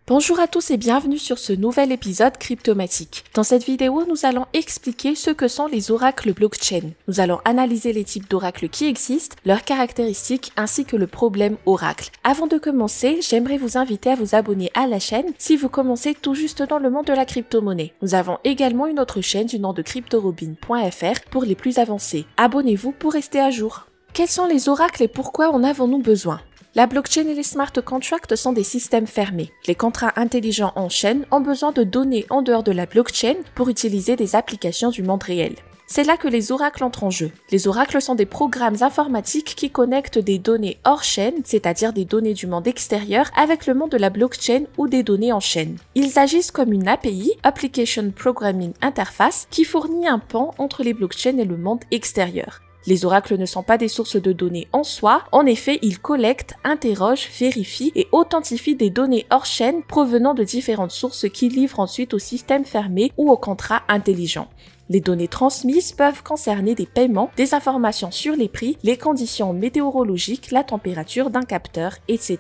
Bonjour à tous et bienvenue sur ce nouvel épisode Cryptomatique. Dans cette vidéo, nous allons expliquer ce que sont les oracles blockchain. Nous allons analyser les types d'oracles qui existent, leurs caractéristiques ainsi que le problème oracle. Avant de commencer, j'aimerais vous inviter à vous abonner à la chaîne si vous commencez tout juste dans le monde de la crypto-monnaie. Nous avons également une autre chaîne du nom de cryptorobin.fr pour les plus avancés. Abonnez-vous pour rester à jour. Quels sont les oracles et pourquoi en avons-nous besoin ? La blockchain et les smart contracts sont des systèmes fermés. Les contrats intelligents en chaîne ont besoin de données en dehors de la blockchain pour utiliser des applications du monde réel. C'est là que les oracles entrent en jeu. Les oracles sont des programmes informatiques qui connectent des données hors chaîne, c'est-à-dire des données du monde extérieur, avec le monde de la blockchain ou des données en chaîne. Ils agissent comme une API, Application Programming Interface, qui fournit un pont entre les blockchains et le monde extérieur. Les oracles ne sont pas des sources de données en soi, en effet, ils collectent, interrogent, vérifient et authentifient des données hors chaîne provenant de différentes sources qui livrent ensuite au système fermé ou au contrat intelligent. Les données transmises peuvent concerner des paiements, des informations sur les prix, les conditions météorologiques, la température d'un capteur, etc.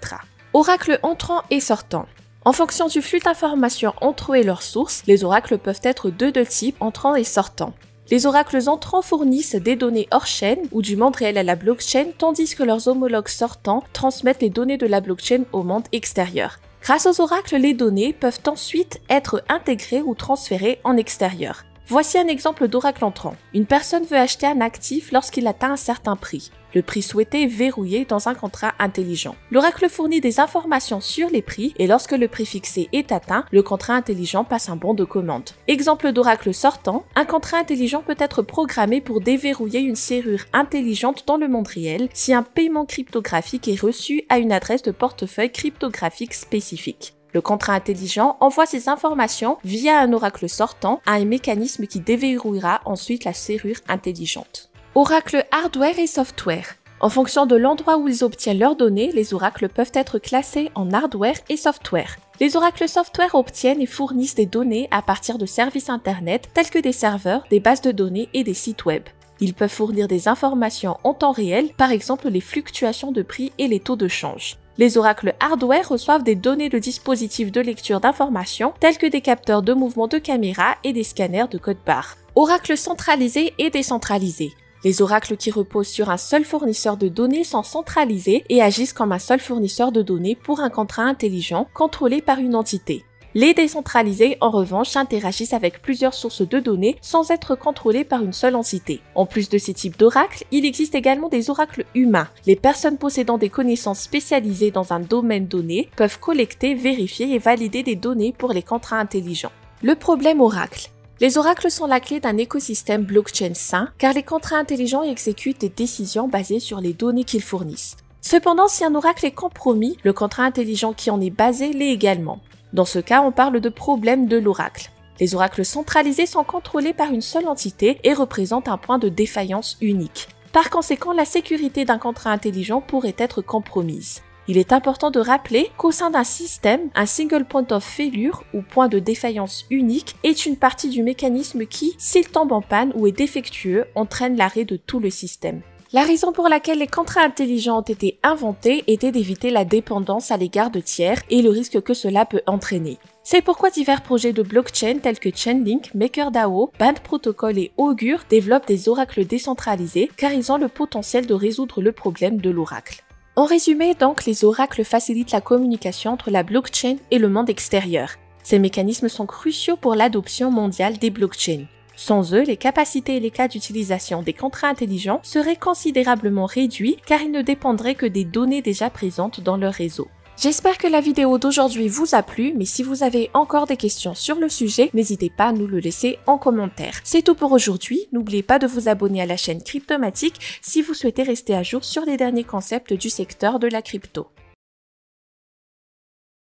Oracles entrant et sortant. En fonction du flux d'informations entre eux et leurs sources, les oracles peuvent être de deux types, entrant et sortant. Les oracles entrants fournissent des données hors chaîne ou du monde réel à la blockchain, tandis que leurs homologues sortants transmettent les données de la blockchain au monde extérieur. Grâce aux oracles, les données peuvent ensuite être intégrées ou transférées en extérieur. Voici un exemple d'oracle entrant. Une personne veut acheter un actif lorsqu'il atteint un certain prix. Le prix souhaité est verrouillé dans un contrat intelligent. L'oracle fournit des informations sur les prix et lorsque le prix fixé est atteint, le contrat intelligent passe un bon de commande. Exemple d'oracle sortant, un contrat intelligent peut être programmé pour déverrouiller une serrure intelligente dans le monde réel si un paiement cryptographique est reçu à une adresse de portefeuille cryptographique spécifique. Le contrat intelligent envoie ces informations via un oracle sortant à un mécanisme qui déverrouillera ensuite la serrure intelligente. Oracle hardware et software. En fonction de l'endroit où ils obtiennent leurs données, les oracles peuvent être classés en hardware et software. Les oracles software obtiennent et fournissent des données à partir de services internet tels que des serveurs, des bases de données et des sites web. Ils peuvent fournir des informations en temps réel, par exemple les fluctuations de prix et les taux de change. Les oracles hardware reçoivent des données de dispositifs de lecture d'informations tels que des capteurs de mouvement de caméra et des scanners de code barre. Oracles centralisés et décentralisés. Les oracles qui reposent sur un seul fournisseur de données sont centralisés et agissent comme un seul fournisseur de données pour un contrat intelligent contrôlé par une entité. Les décentralisés, en revanche, interagissent avec plusieurs sources de données sans être contrôlés par une seule entité. En plus de ces types d'oracles, il existe également des oracles humains. Les personnes possédant des connaissances spécialisées dans un domaine donné peuvent collecter, vérifier et valider des données pour les contrats intelligents. Le problème oracle. Les oracles sont la clé d'un écosystème blockchain sain car les contrats intelligents exécutent des décisions basées sur les données qu'ils fournissent. Cependant, si un oracle est compromis, le contrat intelligent qui en est basé l'est également. Dans ce cas, on parle de problème de l'oracle. Les oracles centralisés sont contrôlés par une seule entité et représentent un point de défaillance unique. Par conséquent, la sécurité d'un contrat intelligent pourrait être compromise. Il est important de rappeler qu'au sein d'un système, un single point of failure ou point de défaillance unique est une partie du mécanisme qui, s'il tombe en panne ou est défectueux, entraîne l'arrêt de tout le système. La raison pour laquelle les contrats intelligents ont été inventés était d'éviter la dépendance à l'égard de tiers et le risque que cela peut entraîner. C'est pourquoi divers projets de blockchain tels que Chainlink, MakerDAO, Band Protocol et Augur développent des oracles décentralisés car ils ont le potentiel de résoudre le problème de l'oracle. En résumé donc, les oracles facilitent la communication entre la blockchain et le monde extérieur. Ces mécanismes sont cruciaux pour l'adoption mondiale des blockchains. Sans eux, les capacités et les cas d'utilisation des contrats intelligents seraient considérablement réduits car ils ne dépendraient que des données déjà présentes dans leur réseau. J'espère que la vidéo d'aujourd'hui vous a plu, mais si vous avez encore des questions sur le sujet, n'hésitez pas à nous le laisser en commentaire. C'est tout pour aujourd'hui, n'oubliez pas de vous abonner à la chaîne Cryptomatique si vous souhaitez rester à jour sur les derniers concepts du secteur de la crypto.